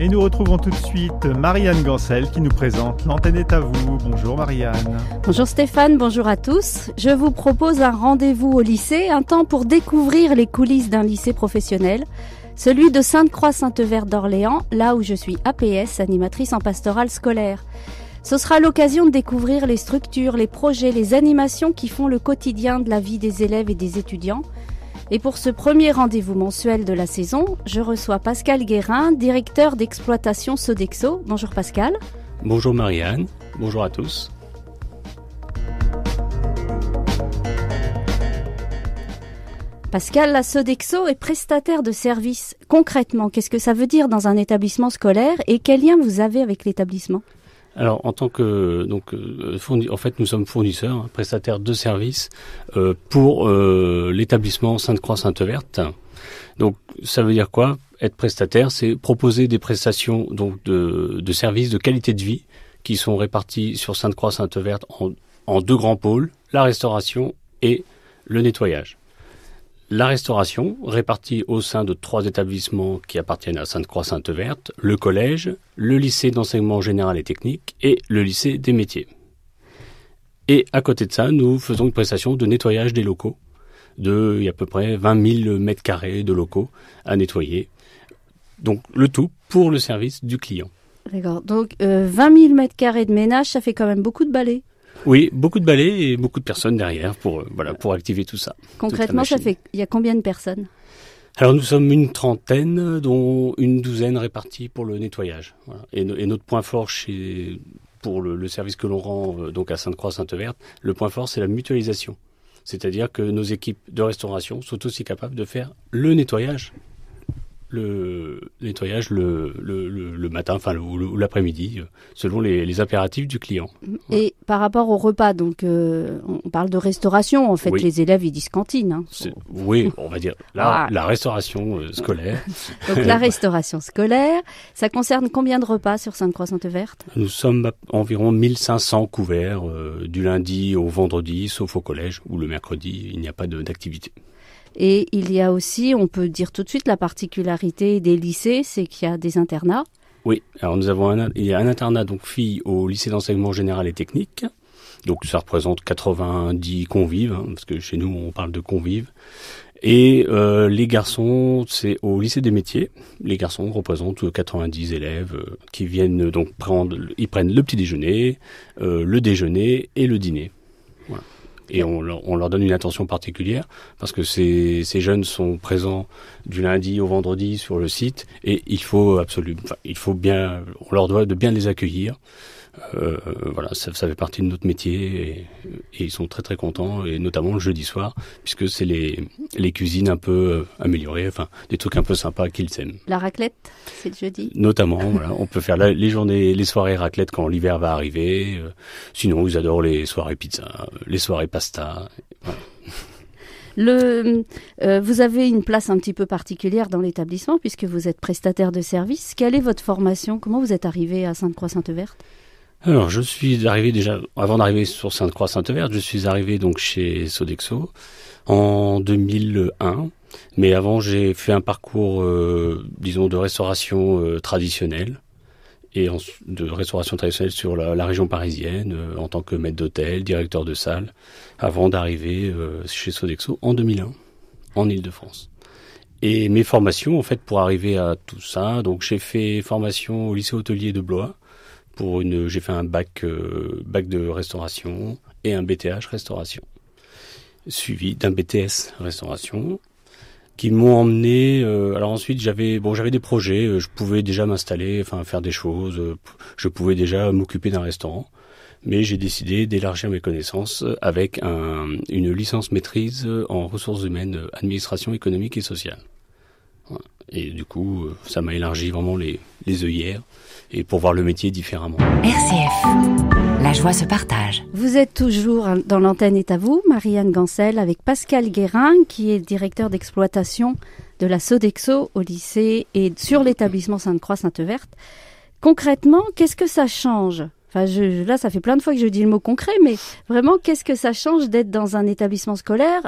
Et nous retrouvons tout de suite Marianne Gancel qui nous présente L'antenne est à vous. Bonjour Marianne. Bonjour Stéphane, bonjour à tous. Je vous propose un rendez-vous au lycée, un temps pour découvrir les coulisses d'un lycée professionnel, celui de Sainte-Croix-Sainte-Verte d'Orléans, là où je suis APS, animatrice en pastorale scolaire. Ce sera l'occasion de découvrir les structures, les projets, les animations qui font le quotidien de la vie des élèves et des étudiants. Et pour ce premier rendez-vous mensuel de la saison, je reçois Pascal Guérin, directeur d'exploitation Sodexo. Bonjour Pascal. Bonjour Marianne, bonjour à tous. Pascal, la Sodexo est prestataire de services. Concrètement, qu'est-ce que ça veut dire dans un établissement scolaire et quel lien vous avez avec l'établissement ? Alors, en tant que en fait, nous sommes fournisseurs, prestataires de services pour l'établissement Sainte-Croix-Sainte-Verte. Donc, ça veut dire quoi ? Être prestataire, c'est proposer des prestations donc de services de qualité de vie qui sont répartis sur Sainte-Croix-Sainte-Verte en deux grands pôles, la restauration et le nettoyage. La restauration, répartie au sein de 3 établissements qui appartiennent à Sainte-Croix-Sainte-Verte, le collège, le lycée d'enseignement général et technique et le lycée des métiers. Et à côté de ça, nous faisons une prestation de nettoyage des locaux. Il y a à peu près 20 000 mètres carrés de locaux à nettoyer. Donc le tout pour le service du client. D'accord. Donc 20 000 mètres carrés de ménage, ça fait quand même beaucoup de balais. Oui, beaucoup de balais et beaucoup de personnes derrière pour activer tout ça. Concrètement, il y a combien de personnes ? Alors nous sommes une trentaine, dont une douzaine réparties pour le nettoyage. Voilà. Et notre point fort pour le service que l'on rend donc à Sainte-Croix-Sainte-Verte, le point fort c'est la mutualisation. C'est-à-dire que nos équipes de restauration sont aussi capables de faire le nettoyage. Le matin, ou l'après-midi, selon les impératifs du client. Et par rapport au repas, donc on parle de restauration, en fait, oui. Les élèves ils disent cantine. Hein. Oui, on va dire la restauration scolaire. Donc la restauration scolaire, ça concerne combien de repas sur Sainte-Croix-Sainte-Verte ? Nous sommes à environ 1500 couverts du lundi au vendredi, sauf au collège, où le mercredi, il n'y a pas d'activité. Et il y a aussi, on peut dire tout de suite, la particularité des lycées, c'est qu'il y a des internats. Oui, alors il y a un internat donc filles au lycée d'enseignement général et technique. Donc ça représente 90 convives, parce que chez nous on parle de convives. Et les garçons, c'est au lycée des métiers. Les garçons représentent 90 élèves qui viennent donc ils prennent le petit déjeuner, le déjeuner et le dîner. Voilà. Et on leur donne une attention particulière parce que ces jeunes sont présents du lundi au vendredi sur le site et on leur doit de bien les accueillir. Ça fait partie de notre métier et ils sont très très contents, et notamment le jeudi soir, puisque c'est les cuisines un peu améliorées, des trucs un peu sympas qu'ils aiment. La raclette, c'est le jeudi. Notamment, on peut faire les soirées raclette quand l'hiver va arriver. Sinon, ils adorent les soirées pizza, les soirées pasta. Voilà. Vous avez une place un petit peu particulière dans l'établissement puisque vous êtes prestataire de service. Quelle est votre formation ? Comment vous êtes arrivé à Sainte-Croix-Sainte-Verte ? Alors, je suis arrivé avant d'arriver sur Sainte-Croix-Sainte-Verte, je suis arrivé donc chez Sodexo en 2001. Mais avant, j'ai fait un parcours, de restauration traditionnelle et de restauration traditionnelle sur la région parisienne en tant que maître d'hôtel, directeur de salle, avant d'arriver chez Sodexo en 2001, en Île-de-France. Et mes formations, en fait, pour arriver à tout ça, donc j'ai fait formation au lycée hôtelier de Blois. J'ai fait un bac de restauration et un BTH restauration, suivi d'un BTS restauration, qui m'ont emmené. Alors ensuite, j'avais des projets. Je pouvais déjà m'installer, faire des choses. Je pouvais déjà m'occuper d'un restaurant, mais j'ai décidé d'élargir mes connaissances avec une licence maîtrise en ressources humaines, administration économique et sociale. Voilà. Et du coup, ça m'a élargi vraiment les œillères. Et pour voir le métier différemment. RCF, la joie se partage. Vous êtes toujours dans l'antenne est à vous, Marianne Gancel, avec Pascal Guérin, qui est directeur d'exploitation de la Sodexo au lycée et sur l'établissement Sainte-Croix-Sainte-Verte. Concrètement, qu'est-ce que ça change ? Là, ça fait plein de fois que je dis le mot concret, mais vraiment, qu'est-ce que ça change d'être dans un établissement scolaire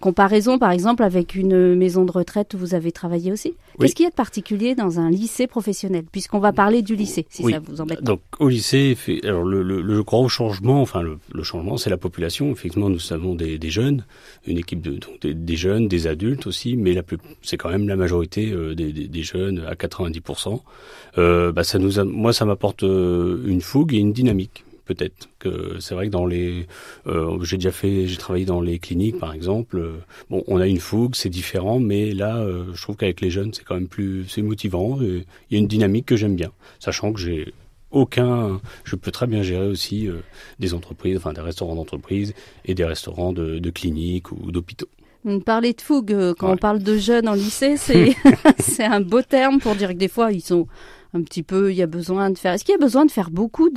comparaison, par exemple, avec une maison de retraite où vous avez travaillé aussi. Oui. Qu'est-ce qu'il y a de particulier dans un lycée professionnel, puisqu'on va parler du lycée, si ça vous embête pas. Donc au lycée, alors le gros changement, enfin le changement, c'est la population. Effectivement, nous avons des jeunes, une équipe des jeunes, des adultes aussi, mais c'est quand même la majorité des jeunes à 90%. Moi, ça m'apporte une fougue et une dynamique. Peut-être que c'est vrai que j'ai travaillé dans les cliniques par exemple. On a une fougue, c'est différent, mais là, je trouve qu'avec les jeunes, c'est quand même c'est motivant. Il y a une dynamique que j'aime bien, sachant que je peux très bien gérer aussi des entreprises, enfin des restaurants d'entreprise et des restaurants de cliniques ou d'hôpitaux. Parler de fougue, quand on parle de jeunes en lycée, c'est un beau terme pour dire que des fois ils sont un petit peu, est-ce qu'il y a besoin de faire beaucoup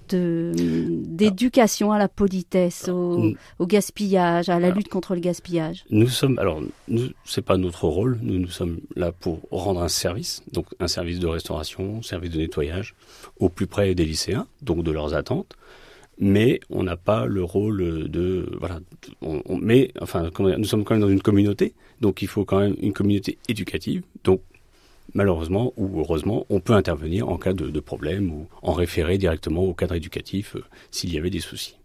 d'éducation à la politesse, au gaspillage, à la lutte contre le gaspillage? C'est pas notre rôle. Nous sommes là pour rendre un service, donc un service de restauration, service de nettoyage, au plus près des lycéens, donc de leurs attentes. Mais on n'a pas le rôle nous sommes quand même dans une communauté, donc il faut quand même une communauté éducative. Donc malheureusement ou heureusement, on peut intervenir en cas de problème ou en référer directement au cadre éducatif s'il y avait des soucis.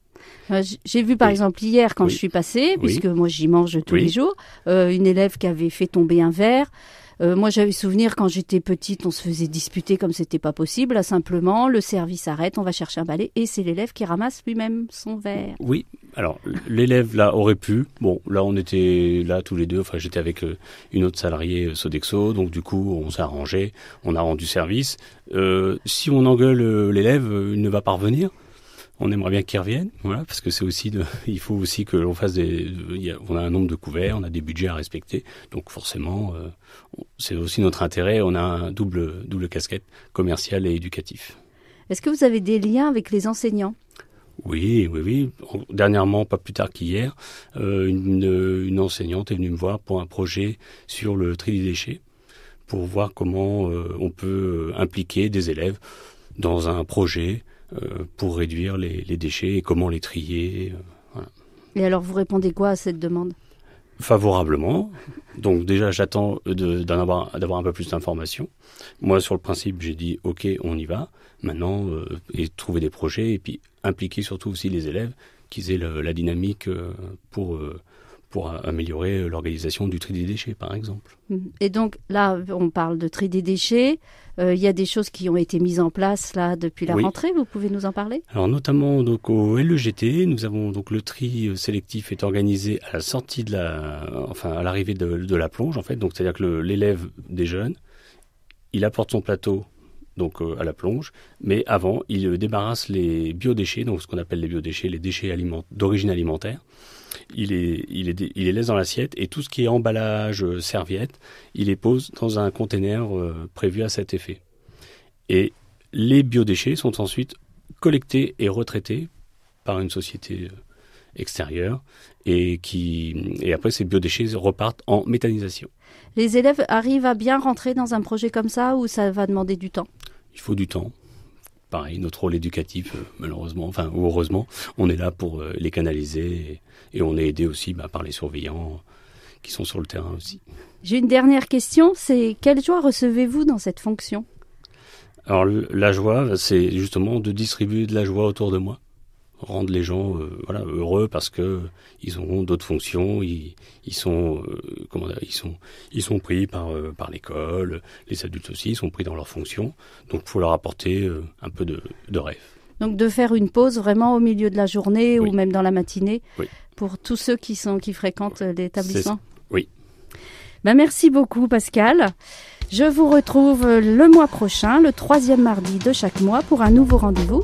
J'ai vu par exemple hier quand je suis passée, puisque moi j'y mange tous les jours, une élève qui avait fait tomber un verre. Moi j'avais souvenir quand j'étais petite, on se faisait disputer comme c'était pas possible. Là simplement, le service arrête, on va chercher un balai et c'est l'élève qui ramasse lui-même son verre. Oui, alors l'élève là aurait pu. Bon, là on était là tous les deux. Enfin, j'étais avec une autre salariée Sodexo, donc du coup on s'est arrangé, on a rendu service. Si on engueule l'élève, il ne va pas revenir. On aimerait bien qu'il revienne, voilà, parce que il faut aussi que l'on fasse on a un nombre de couverts, on a des budgets à respecter, donc forcément, c'est aussi notre intérêt, on a un double casquette, commercial et éducatif. Est-ce que vous avez des liens avec les enseignants ? Oui. Dernièrement, pas plus tard qu'hier, une enseignante est venue me voir pour un projet sur le tri des déchets, pour voir comment on peut impliquer des élèves dans un projet pour réduire les déchets et comment les trier. Voilà. Et alors vous répondez quoi à cette demande ? Favorablement. Donc déjà j'attends d'avoir un peu plus d'informations. Moi sur le principe j'ai dit ok on y va. Maintenant et trouver des projets et puis impliquer surtout aussi les élèves qu'ils aient la dynamique pour améliorer l'organisation du tri des déchets, par exemple. Et donc, là, on parle de tri des déchets. Il y a des choses qui ont été mises en place là depuis la rentrée. Vous pouvez nous en parler ? Alors, notamment donc, au LEGT, nous avons donc le tri sélectif est organisé à la sortie à l'arrivée de la plonge, en fait. Donc, c'est-à-dire que l'élève déjeune, il apporte son plateau donc à la plonge, mais avant, il débarrasse les biodéchets, donc ce qu'on appelle les biodéchets, les déchets d'origine alimentaire. Il les laisse dans l'assiette et tout ce qui est emballage, serviette, il les pose dans un container prévu à cet effet. Et les biodéchets sont ensuite collectés et retraités par une société extérieure et après ces biodéchets repartent en méthanisation. Les élèves arrivent à bien rentrer dans un projet comme ça ou ça va demander du temps ? Il faut du temps. Pareil, notre rôle éducatif, malheureusement, ou heureusement, on est là pour les canaliser et on est aidé aussi par les surveillants qui sont sur le terrain aussi. J'ai une dernière question, c'est quelle joie recevez-vous dans cette fonction ? Alors la joie, c'est justement de distribuer de la joie autour de moi, rendre les gens heureux parce que ils ont d'autres fonctions, ils sont pris par l'école, les adultes aussi, ils sont pris dans leurs fonctions, donc il faut leur apporter un peu de rêve. Donc de faire une pause vraiment au milieu de la journée ou même dans la matinée pour tous ceux qui fréquentent l'établissement. Oui. Merci beaucoup Pascal. Je vous retrouve le mois prochain, le 3e mardi de chaque mois pour un nouveau rendez-vous